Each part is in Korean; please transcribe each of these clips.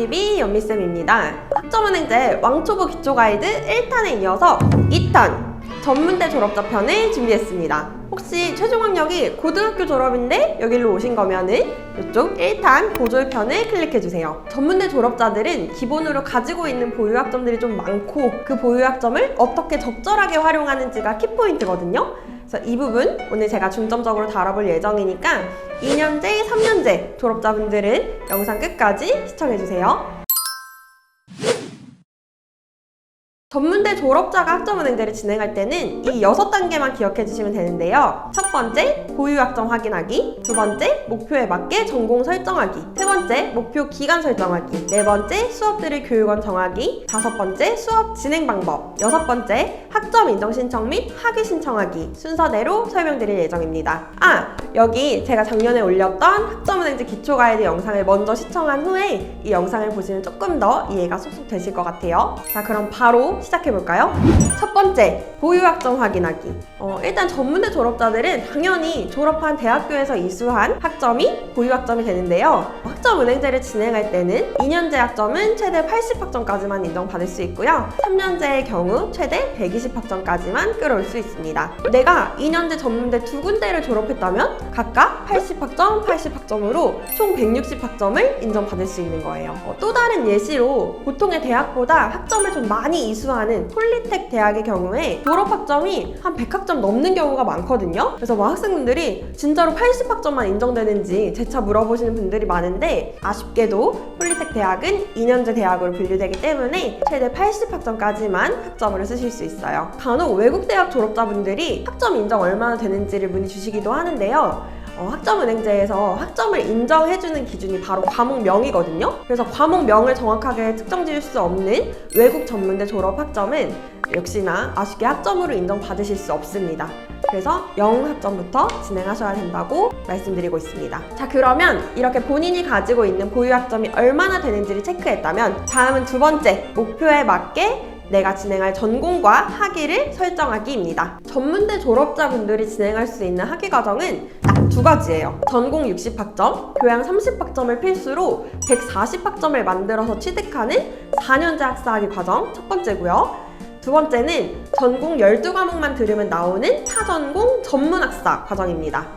TV 연미쌤입니다. 학점은행제 왕초보 기초가이드 1탄에 이어서 2탄 전문대 졸업자 편을 준비했습니다. 혹시 최종 학력이 고등학교 졸업인데 여기로 오신 거면은 이쪽 1탄 고졸편을 클릭해주세요. 전문대 졸업자들은 기본으로 가지고 있는 보유학점들이 좀 많고 그 보유학점을 어떻게 적절하게 활용하는지가 키포인트거든요. 그래서 이 부분 오늘 제가 중점적으로 다뤄볼 예정이니까 2년제, 3년제 졸업자분들은 영상 끝까지 시청해주세요. 전문대 졸업자가 학점은행제를 진행할 때는 이 6단계만 기억해 주시면 되는데요. 첫 번째, 보유학점 확인하기. 두 번째, 목표에 맞게 전공 설정하기. 세 번째, 목표 기간 설정하기. 네 번째, 수업들의 교육원 정하기. 다섯 번째, 수업 진행 방법. 여섯 번째, 학점 인정 신청 및 학위 신청하기. 순서대로 설명드릴 예정입니다. 여기 제가 작년에 올렸던 학점은행제 기초가이드 영상을 먼저 시청한 후에 이 영상을 보시면 조금 더 이해가 쏙쏙 되실 것 같아요. 자, 그럼 바로 시작해볼까요? 첫 번째, 보유학점 확인하기. 일단 전문대 졸업자들은 당연히 졸업한 대학교에서 이수한 학점이 보유학점이 되는데요. 학점은행제를 진행할 때는 2년제 학점은 최대 80학점까지만 인정받을 수 있고요. 3년제의 경우 최대 120학점까지만 끌어올 수 있습니다. 내가 2년제 전문대 두 군데를 졸업했다면 각각 80학점, 80학점으로 총 160학점을 인정받을 수 있는 거예요. 또 다른 예시로 보통의 대학보다 학점을 좀 많이 이수하는 폴리텍 대학의 경우에 졸업학점이 한 100학점 넘는 경우가 많거든요. 그래서 학생분들이 진짜로 80학점만 인정되는지 재차 물어보시는 분들이 많은데 아쉽게도 폴리텍 대학은 2년제 대학으로 분류되기 때문에 최대 80학점까지만 학점으로 쓰실 수 있어요. 간혹 외국 대학 졸업자분들이 학점 인정 얼마나 되는지를 문의 주시기도 하는데요. 학점은행제에서 학점을 인정해주는 기준이 바로 과목명이거든요. 그래서 과목명을 정확하게 특정 지을 수 없는 외국 전문대 졸업 학점은 역시나 아쉽게 학점으로 인정받으실 수 없습니다. 그래서 0학점부터 진행하셔야 된다고 말씀드리고 있습니다. 자, 그러면 이렇게 본인이 가지고 있는 보유학점이 얼마나 되는지를 체크했다면 다음은 두 번째, 목표에 맞게 내가 진행할 전공과 학위를 설정하기입니다. 전문대 졸업자분들이 진행할 수 있는 학위 과정은 딱 두 가지예요. 전공 60학점, 교양 30학점을 필수로 140학점을 만들어서 취득하는 4년제 학사학위 과정 첫 번째고요. 두 번째는 전공 12과목만 들으면 나오는 타전공 전문학사 과정입니다.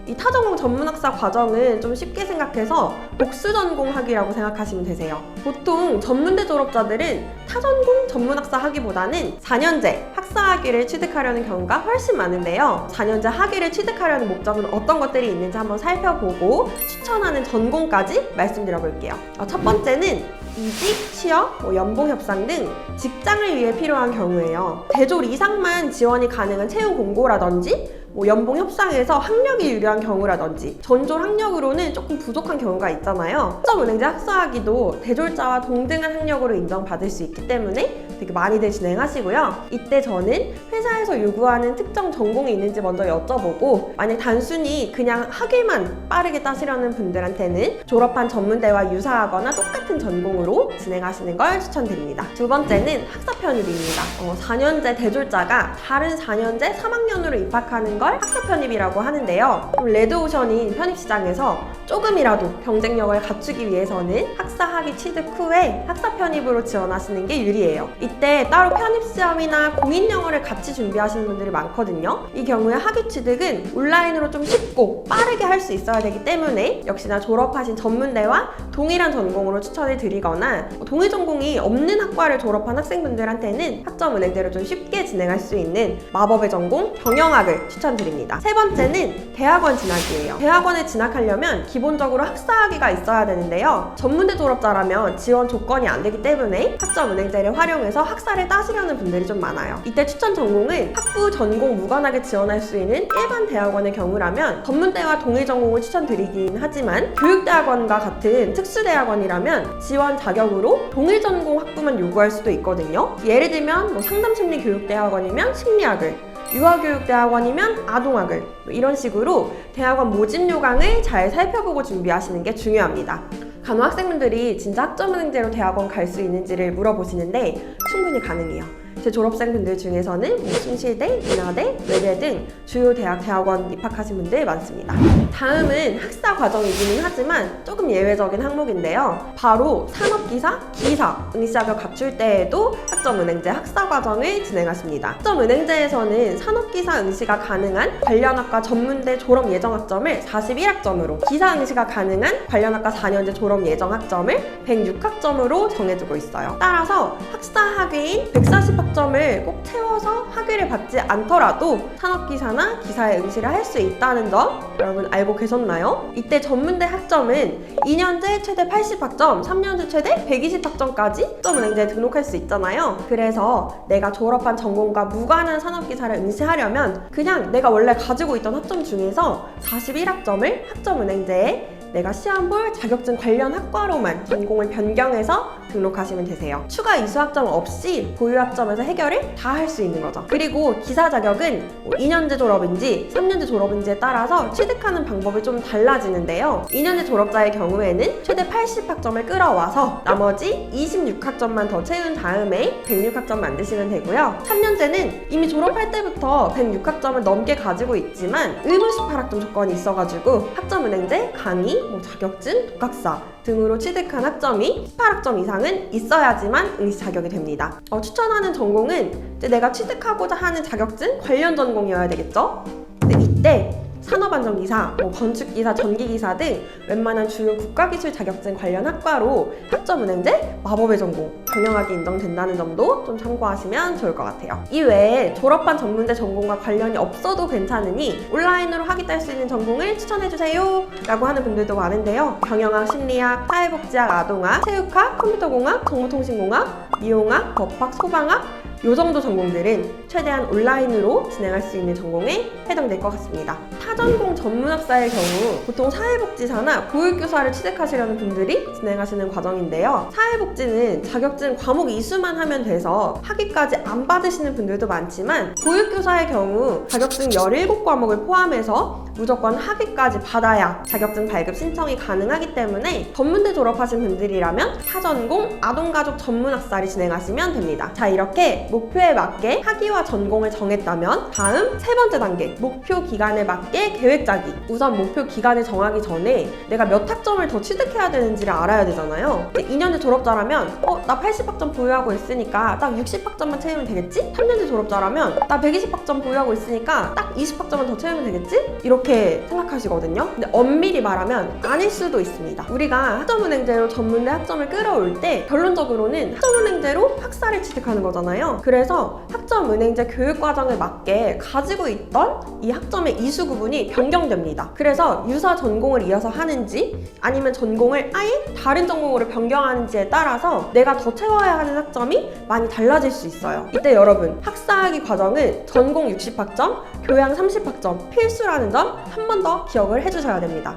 이 타전공 전문학사 과정은 좀 쉽게 생각해서 복수전공 학위라고 생각하시면 되세요. 보통 전문대 졸업자들은 타전공 전문학사 학위보다는 4년제 학사학위를 취득하려는 경우가 훨씬 많은데요. 4년제 학위를 취득하려는 목적은 어떤 것들이 있는지 한번 살펴보고 추천하는 전공까지 말씀드려 볼게요. 첫 번째는 이직, 취업, 연봉 협상 등 직장을 위해 필요한 경우에요. 대졸 이상만 지원이 가능한 채용 공고라든지 연봉 협상에서 학력이 유리한 경우라든지 전졸 학력으로는 조금 부족한 경우가 있잖아요. 학점은행제 학사학위도 대졸자와 동등한 학력으로 인정받을 수 있기 때문에 되게 많이들 진행하시고요. 이때 저는 회사에서 요구하는 특정 전공이 있는지 먼저 여쭤보고 만약 단순히 그냥 학위만 빠르게 따시려는 분들한테는 졸업한 전문대와 유사하거나 똑같은 전공으로 진행하시는 걸 추천드립니다. 두 번째는 학사 편입입니다. 4년제 대졸자가 다른 4년제 3학년으로 입학하는 걸 학사 편입이라고 하는데요. 레드오션인 편입시장에서 조금이라도 경쟁력을 갖추기 위해서는 학사 학위 취득 후에 학사 편입으로 지원하시는 게 유리해요. 이때 따로 편입시험이나 공인영어를 같이 준비하시는 분들이 많거든요. 이 경우에 학위 취득은 온라인으로 좀 쉽고 빠르게 할 수 있어야 되기 때문에 역시나 졸업하신 전문대와 동일한 전공으로 추천을 드리거나 동일 전공이 없는 학과를 졸업한 학생분들한테는 학점은행제를 좀 쉽게 진행할 수 있는 마법의 전공 경영학을 추천드립니다. 세 번째는 대학원 진학이에요. 대학원에 진학하려면 기본적으로 학사학위가 있어야 되는데요. 전문대 졸업자라면 지원 조건이 안 되기 때문에 학점은행제를 활용해서 학사를 따시려는 분들이 좀 많아요. 이때 추천 전공은 학부, 전공 무관하게 지원할 수 있는 일반 대학원의 경우라면 전문대와 동일 전공을 추천드리긴 하지만 교육대학원과 같은 특수대학원이라면 지원 자격으로 동일 전공 학부만 요구할 수도 있거든요. 예를 들면 상담심리교육대학원이면 심리학을, 유아교육대학원이면 아동학을 이런 식으로 대학원 모집 요강을 잘 살펴보고 준비하시는 게 중요합니다. 간혹 학생분들이 진짜 학점은행제로 대학원 갈 수 있는지를 물어보시는데 충분히 가능해요. 제 졸업생분들 중에서는 숭실대, 인하대, 외대 등 주요 대학원 입학하신 분들 많습니다. 다음은 학사 과정이기는 하지만 조금 예외적인 항목인데요. 바로 산업기사, 기사, 응시 자격 갖출 때에도 학점은행제 학사 과정을 진행하십니다. 학점은행제에서는 산업기사 응시가 가능한 관련 학과 전문대 졸업 예정 학점을 41학점으로, 기사 응시가 가능한 관련 학과 4년제 졸업 예정 학점을 106학점으로 정해주고 있어요. 따라서 학사 학위인 140학점을 꼭 채워서 학위를 받지 않더라도 산업기사나 기사에 응시를 할 수 있다는 점 여러분 알고 계셨나요? 이때 전문대 학점은 2년제 최대 80학점, 3년제 최대 120학점까지 학점은행제에 등록할 수 있잖아요. 그래서 내가 졸업한 전공과 무관한 산업기사를 응시하려면 그냥 내가 원래 가지고 있던 학점 중에서 41학점을 학점은행제에 내가 시험 볼 자격증 관련 학과로만 전공을 변경해서 등록하시면 되세요. 추가 이수 학점 없이 보유 학점에서 해결을 다 할 수 있는 거죠. 그리고 기사 자격은 2년제 졸업인지 3년제 졸업인지에 따라서 취득하는 방법이 좀 달라지는데요. 2년제 졸업자의 경우에는 최대 80학점을 끌어와서 나머지 26학점만 더 채운 다음에 106학점 만드시면 되고요. 3년제는 이미 졸업할 때부터 106학점을 넘게 가지고 있지만 의무 18학점 조건이 있어가지고 학점은행제, 강의, 자격증, 독학사 등으로 취득한 학점이 18학점 이상은 있어야지만 응시 자격이 됩니다. 추천하는 전공은 이제 내가 취득하고자 하는 자격증 관련 전공이어야 되겠죠? 근데 이때 산업안전기사, 건축기사, 전기기사 등 웬만한 주요 국가기술 자격증 관련 학과로 학점은행제, 마법의 전공, 경영학이 인정된다는 점도 좀 참고하시면 좋을 것 같아요. 이외에 졸업한 전문대 전공과 관련이 없어도 괜찮으니 온라인으로 학위 딸 수 있는 전공을 추천해주세요 라고 하는 분들도 많은데요. 경영학, 심리학, 사회복지학, 아동학, 체육학, 컴퓨터공학, 정보통신공학, 미용학, 법학, 소방학 요 정도 전공들은 최대한 온라인으로 진행할 수 있는 전공에 해당될 것 같습니다. 타전공 전문학사의 경우 보통 사회복지사나 보육교사를 취득하시려는 분들이 진행하시는 과정인데요. 사회복지는 자격증 과목 이수만 하면 돼서 학위까지 안 받으시는 분들도 많지만 보육교사의 경우 자격증 17과목을 포함해서 무조건 학위까지 받아야 자격증 발급 신청이 가능하기 때문에 전문대 졸업하신 분들이라면 타전공 아동가족 전문학사를 진행하시면 됩니다. 자, 이렇게 목표에 맞게 학위와 전공을 정했다면 다음 세 번째 단계, 목표 기간에 맞게 계획 짜기. 우선 목표 기간을 정하기 전에 내가 몇 학점을 더 취득해야 되는지를 알아야 되잖아요. 2년제 졸업자라면 나 80학점 보유하고 있으니까 딱 60학점만 채우면 되겠지? 3년제 졸업자라면 나 120학점 보유하고 있으니까 딱 20학점만 더 채우면 되겠지? 이렇게 생각하시거든요. 근데 엄밀히 말하면 아닐 수도 있습니다. 우리가 학점은행제로 전문대 학점을 끌어올 때 결론적으로는 학점은행제로 학사를 취득하는 거잖아요. 그래서 학점은행제 교육과정에 맞게 가지고 있던 이 학점의 이수 구분이 변경됩니다. 그래서 유사 전공을 이어서 하는지 아니면 전공을 아예 다른 전공으로 변경하는지에 따라서 내가 더 채워야 하는 학점이 많이 달라질 수 있어요. 이때 여러분, 학사학위 과정은 전공 60학점, 교양 30학점 필수라는 점 한 번 더 기억을 해주셔야 됩니다.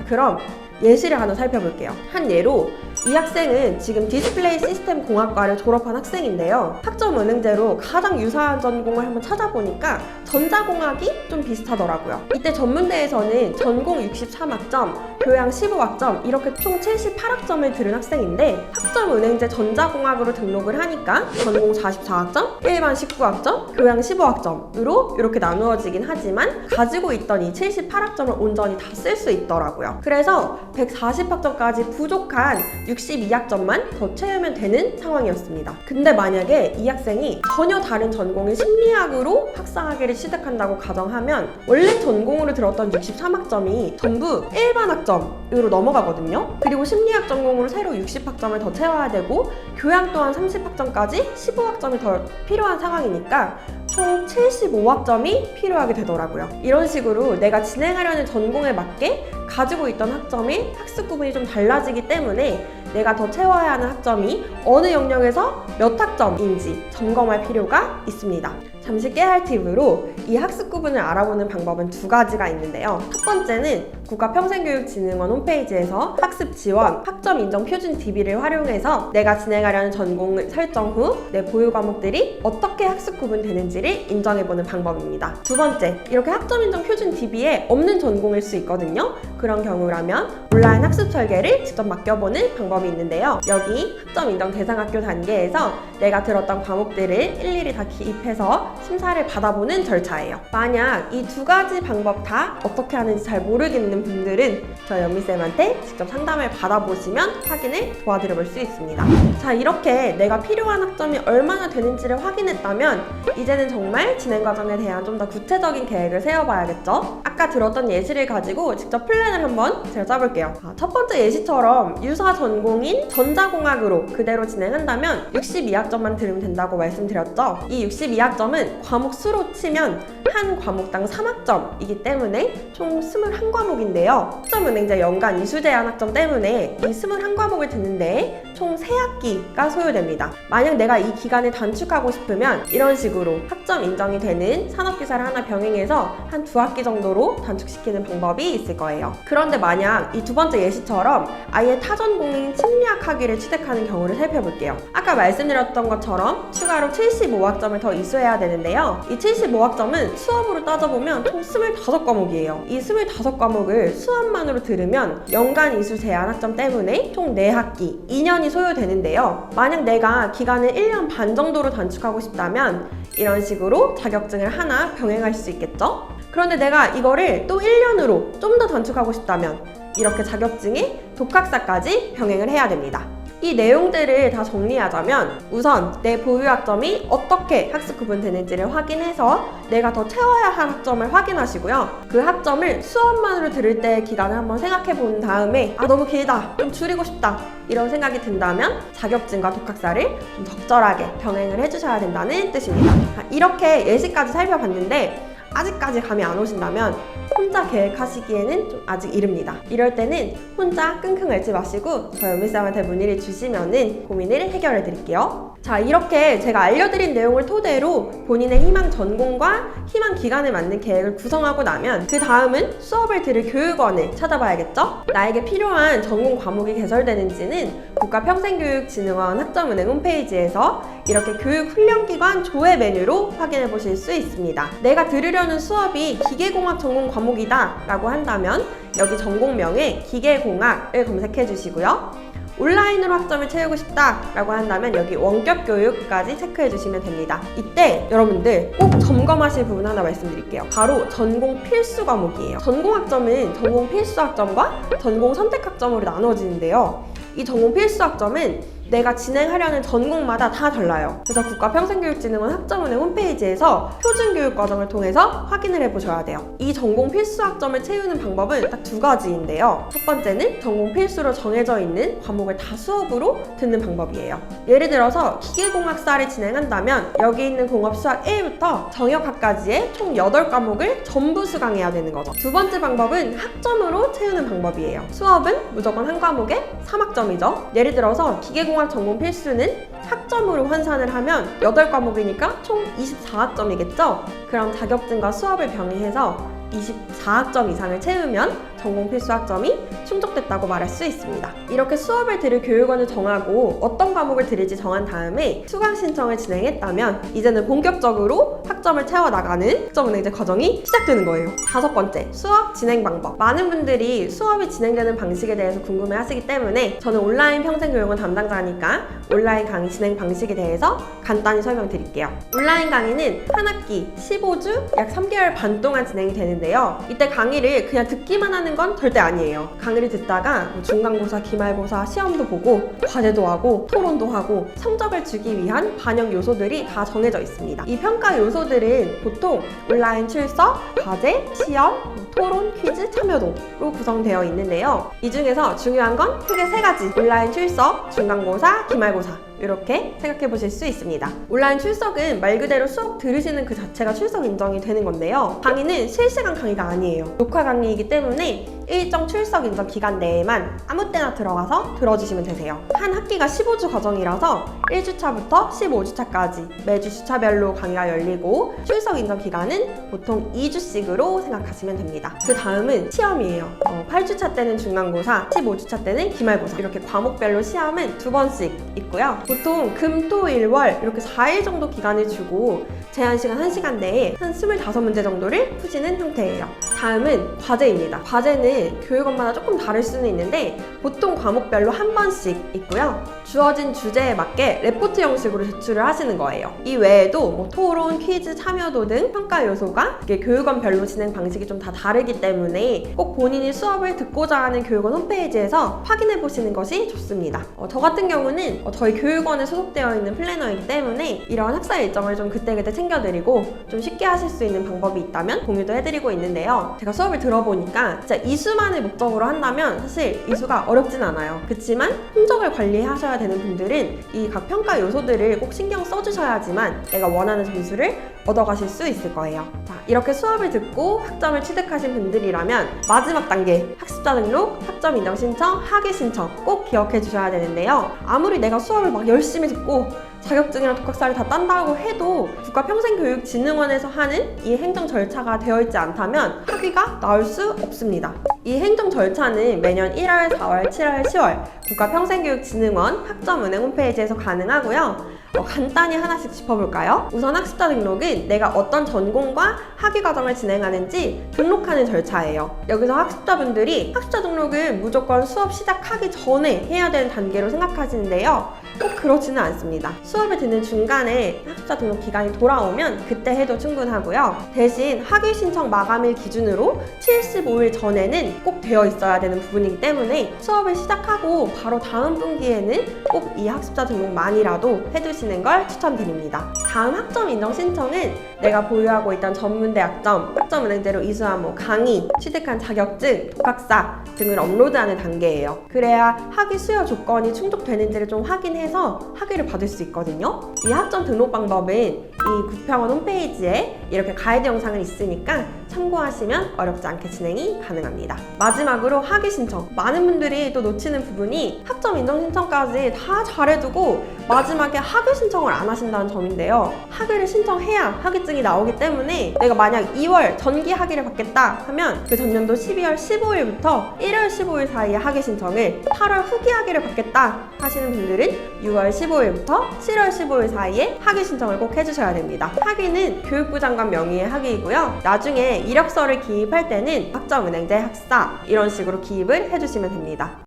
그럼 예시를 하나 살펴볼게요. 한 예로 이 학생은 지금 디스플레이 시스템 공학과를 졸업한 학생인데요. 학점은행제로 가장 유사한 전공을 한번 찾아보니까 전자공학이 좀 비슷하더라고요. 이때 전문대에서는 전공 63학점, 교양 15학점 이렇게 총 78학점을 들은 학생인데 학점은행제 전자공학으로 등록을 하니까 전공 44학점, 일반 19학점, 교양 15학점으로 이렇게 나누어지긴 하지만 가지고 있던 이 78학점을 온전히 다 쓸 수 있더라고요. 그래서 140학점까지 부족한 62학점만 더 채우면 되는 상황이었습니다. 근데 만약에 이 학생이 전혀 다른 전공인 심리학으로 학사학위를 취득한다고 가정하면 원래 전공으로 들었던 63학점이 전부 일반 학점으로 넘어가거든요. 그리고 심리학 전공으로 새로 60학점을 더 채워야 되고 교양 또한 30학점까지 15학점이 더 필요한 상황이니까 총 75학점이 필요하게 되더라고요. 이런 식으로 내가 진행하려는 전공에 맞게 가지고 있던 학점이 학습 구분이 좀 달라지기 때문에 내가 더 채워야 하는 학점이 어느 영역에서 몇 학점인지 점검할 필요가 있습니다. 잠시 깨알 팁으로 이 학습 구분을 알아보는 방법은 두 가지가 있는데요. 첫 번째는 국가평생교육진흥원 홈페이지에서 학습 지원, 학점 인정 표준 DB를 활용해서 내가 진행하려는 전공을 설정 후 내 보유 과목들이 어떻게 학습 구분되는지를 인정해보는 방법입니다. 두 번째, 이렇게 학점 인정 표준 DB에 없는 전공일 수 있거든요. 그런 경우라면 온라인 학습 설계를 직접 맡겨보는 방법이 있는데요. 여기 학점 인정 대상 학교 단계에서 내가 들었던 과목들을 일일이 다 기입해서 심사를 받아보는 절차예요. 만약 이 두 가지 방법 다 어떻게 하는지 잘 모르겠는 분들은 저희 연미쌤한테 직접 상담을 받아보시면 확인을 도와드려 볼 수 있습니다. 자, 이렇게 내가 필요한 학점이 얼마나 되는지를 확인했다면 이제는 정말 진행 과정에 대한 좀 더 구체적인 계획을 세워봐야겠죠? 아까 들었던 예시를 가지고 직접 플랜을 한번 제가 짜볼게요. 첫 번째 예시처럼 유사 전공인 전자공학으로 그대로 진행한다면 62학점만 들으면 된다고 말씀드렸죠? 이 62학점은 과목 수로 치면 한 과목당 3학점이기 때문에 총 21과목인데요. 학점은행제 연간 이수 제한 학점 때문에 이 21과목을 듣는데 총 3학기가 소요됩니다. 만약 내가 이 기간을 단축하고 싶으면 이런 식으로 학점 인정이 되는 산업기사를 하나 병행해서 한 2학기 정도로 단축시키는 방법이 있을 거예요. 그런데 만약 이 두 번째 예시처럼 아예 타전공인 심리학 학위를 취득하는 경우를 살펴볼게요. 아까 말씀드렸던 것처럼 추가로 75학점을 더 이수해야 되는데요. 이 75학점은 수업으로 따져보면 총 25과목이에요. 이 25과목을 수업만으로 들으면 연간 이수 제한 학점 때문에 총 4학기, 2년이 소요되는데요. 만약 내가 기간을 1년 반 정도로 단축하고 싶다면 이런 식으로 자격증을 하나 병행할 수 있겠죠? 그런데 내가 이거를 또 1년으로 좀 더 단축하고 싶다면 이렇게 자격증에 독학사까지 병행을 해야 됩니다. 이 내용들을 다 정리하자면 우선 내 보유 학점이 어떻게 학습 구분되는지를 확인해서 내가 더 채워야 할 학점을 확인하시고요. 그 학점을 수업만으로 들을 때의 기간을 한번 생각해 본 다음에 너무 길다, 좀 줄이고 싶다 이런 생각이 든다면 자격증과 독학사를 좀 적절하게 병행을 해주셔야 된다는 뜻입니다. 이렇게 예시까지 살펴봤는데 아직까지 감이 안 오신다면 혼자 계획하시기에는 좀 아직 이릅니다. 이럴 때는 혼자 끙끙 앓지 마시고 저희 연미쌤한테 문의를 주시면은 고민을 해결해 드릴게요. 자, 이렇게 제가 알려드린 내용을 토대로 본인의 희망 전공과 희망 기간에 맞는 계획을 구성하고 나면 그 다음은 수업을 들을 교육원을 찾아봐야겠죠? 나에게 필요한 전공 과목이 개설되는지는 국가평생교육진흥원 학점은행 홈페이지에서 이렇게 교육훈련기관 조회 메뉴로 확인해 보실 수 있습니다. 내가 들으려는 수업이 기계공학 전공 과목이다 라고 한다면 여기 전공명에 기계공학을 검색해 주시고요. 온라인으로 학점을 채우고 싶다 라고 한다면 여기 원격 교육까지 체크해 주시면 됩니다. 이때 여러분들 꼭 점검하실 부분 하나 말씀드릴게요. 바로 전공 필수 과목이에요. 전공 학점은 전공 필수 학점과 전공 선택 학점으로 나눠지는데요. 이 전공 필수 학점은 내가 진행하려는 전공마다 다 달라요. 그래서 국가평생교육진흥원 학점은행 홈페이지에서 표준교육 과정을 통해서 확인을 해보셔야 돼요. 이 전공 필수 학점을 채우는 방법은 딱 2가지인데요. 첫 번째는 전공 필수로 정해져 있는 과목을 다 수업으로 듣는 방법이에요. 예를 들어서 기계공학사를 진행한다면 여기 있는 공업수학 1부터 정역학까지의 총 8과목을 전부 수강해야 되는 거죠. 두 번째 방법은 학점으로 채우는 방법이에요. 수업은 무조건 한 과목에 3학점이죠. 예를 들어서 기계공학 전공 필수는 학점으로 환산을 하면 8과목이니까 총 24학점이겠죠? 그럼 자격증과 수업을 병행해서 24학점 이상을 채우면 전공 필수 학점이 충족됐다고 말할 수 있습니다. 이렇게 수업을 들을 교육원을 정하고 어떤 과목을 들을지 정한 다음에 수강 신청을 진행했다면 이제는 본격적으로 학점을 채워나가는 학점은행제 과정이 시작되는 거예요. 5번째, 수업 진행 방법. 많은 분들이 수업이 진행되는 방식에 대해서 궁금해하시기 때문에 저는 온라인 평생교육원 담당자니까 온라인 강의 진행 방식에 대해서 간단히 설명드릴게요. 온라인 강의는 한 학기 15주 약 3개월 반 동안 진행이 되는데요. 이때 강의를 그냥 듣기만 하는 건 절대 아니에요. 강의를 듣다가 중간고사, 기말고사, 시험도 보고 과제도 하고 토론도 하고 성적을 주기 위한 반영 요소들이 다 정해져 있습니다. 이 평가 요소들은 보통 온라인 출석, 과제, 시험, 토론, 퀴즈, 참여도로 구성되어 있는데요. 이 중에서 중요한 건 크게 3가지. 온라인 출석, 중간고사, 기말고사 이렇게 생각해 보실 수 있습니다. 온라인 출석은 말 그대로 수업 들으시는 그 자체가 출석 인정이 되는 건데요. 강의는 실시간 강의가 아니에요. 녹화 강의이기 때문에 일정 출석 인정 기간 내에만 아무 때나 들어가서 들어주시면 되세요. 한 학기가 15주 과정이라서 1주차부터 15주차까지 매주 주차별로 강의가 열리고 출석 인정 기간은 보통 2주씩으로 생각하시면 됩니다. 그 다음은 시험이에요. 8주차 때는 중간고사, 15주차 때는 기말고사, 이렇게 과목별로 시험은 2번씩 있고요. 보통 금, 토, 일, 월 이렇게 4일 정도 기간을 주고 제한시간 1시간 내에 한 25문제 정도를 푸시는 형태예요. 다음은 과제입니다. 과제는 교육원마다 조금 다를 수는 있는데 보통 과목별로 한 번씩 있고요. 주어진 주제에 맞게 레포트 형식으로 제출을 하시는 거예요. 이 외에도 뭐 토론, 퀴즈, 참여도 등 평가 요소가 이게 교육원별로 진행 방식이 좀 다 다르기 때문에 꼭 본인이 수업을 듣고자 하는 교육원 홈페이지에서 확인해 보시는 것이 좋습니다. 저 같은 경우는 저희 교육원에 소속되어 있는 플래너이기 때문에 이런 학사 일정을 좀 그때그때 챙겨드리고 좀 쉽게 하실 수 있는 방법이 있다면 공유도 해드리고 있는데요. 제가 수업을 들어보니까 진짜 이수만을 목적으로 한다면 사실 이수가 어렵진 않아요. 그렇지만 성적을 관리하셔야 되는 분들은 이 각 평가 요소들을 꼭 신경 써주셔야지만 내가 원하는 점수를 얻어가실 수 있을 거예요. 자, 이렇게 수업을 듣고 학점을 취득하신 분들이라면 마지막 단계 학습자 등록, 학점 인정 신청, 학위 신청 꼭 기억해 주셔야 되는데요. 아무리 내가 수업을 막 열심히 듣고 자격증이랑 독학사를 다 딴다고 해도 국가평생교육진흥원에서 하는 이 행정 절차가 되어 있지 않다면 학위가 나올 수 없습니다. 이 행정 절차는 매년 1월, 4월, 7월, 10월 국가평생교육진흥원 학점은행 홈페이지에서 가능하고요. 간단히 하나씩 짚어볼까요? 우선 학습자 등록은 내가 어떤 전공과 학위 과정을 진행하는지 등록하는 절차예요. 여기서 학습자분들이 학습자 등록을 무조건 수업 시작하기 전에 해야 되는 단계로 생각하시는데요. 꼭 그렇지는 않습니다. 수업을 듣는 중간에 학습자 등록 기간이 돌아오면 그때 해도 충분하고요. 대신 학위 신청 마감일 기준으로 75일 전에는 꼭 되어 있어야 되는 부분이기 때문에 수업을 시작하고 바로 다음 분기에는 꼭 이 학습자 등록만이라도 해두시는 걸 추천드립니다. 다음 학점 인정 신청은 내가 보유하고 있던 전문대 학점, 학점은행제로 이수한 강의, 취득한 자격증, 독학사 등을 업로드하는 단계예요. 그래야 학위 수여 조건이 충족되는지를 좀 확인해서 학위를 받을 수 있거든요. 이 학점 등록 방법은 이 국평원 홈페이지에 이렇게 가이드 영상이 있으니까 참고하시면 어렵지 않게 진행이 가능합니다. 마지막으로 학위 신청. 많은 분들이 또 놓치는 부분이 학점 인정 신청까지 다 잘해두고 마지막에 학위 신청을 안 하신다는 점인데요. 학위를 신청해야 학위증이 나오기 때문에 내가 만약 2월 전기 학위를 받겠다 하면 그 전년도 12월 15일부터 1월 15일 사이에 학위 신청을, 8월 후기 학위를 받겠다 하시는 분들은 6월 15일부터 7월 15일 사이에 학위 신청을 꼭 해주셔야 됩니다. 학위는 교육부 장관 명의의 학위이고요. 나중에 이력서를 기입할 때는 학점은행제 학사 이런 식으로 기입을 해주시면 됩니다.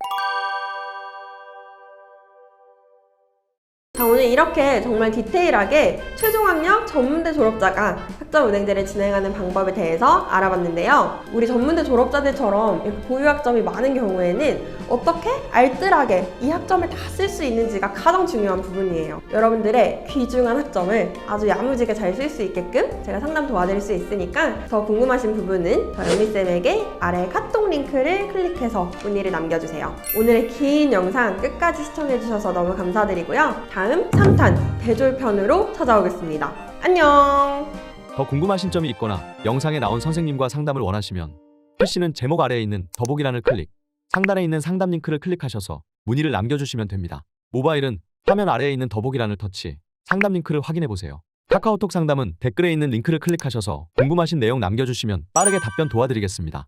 자, 오늘 이렇게 정말 디테일하게 최종학력 전문대 졸업자가 학점은행제를 진행하는 방법에 대해서 알아봤는데요. 우리 전문대 졸업자들처럼 이렇게 보유학점이 많은 경우에는 어떻게 알뜰하게 이 학점을 다 쓸 수 있는지가 가장 중요한 부분이에요. 여러분들의 귀중한 학점을 아주 야무지게 잘 쓸 수 있게끔 제가 상담 도와드릴 수 있으니까 더 궁금하신 부분은 저 연미쌤에게 아래 카톡 링크를 클릭해서 문의를 남겨주세요. 오늘의 긴 영상 끝까지 시청해주셔서 너무 감사드리고요. 다음 3탄 대졸편으로 찾아오겠습니다. 안녕! 더 궁금하신 점이 있거나 영상에 나온 선생님과 상담을 원하시면 PC는 제목 아래에 있는 더보기란을 클릭, 상단에 있는 상담 링크를 클릭하셔서 문의를 남겨주시면 됩니다. 모바일은 화면 아래에 있는 더보기란을 터치, 상담 링크를 확인해보세요. 카카오톡 상담은 댓글에 있는 링크를 클릭하셔서 궁금하신 내용 남겨주시면 빠르게 답변 도와드리겠습니다.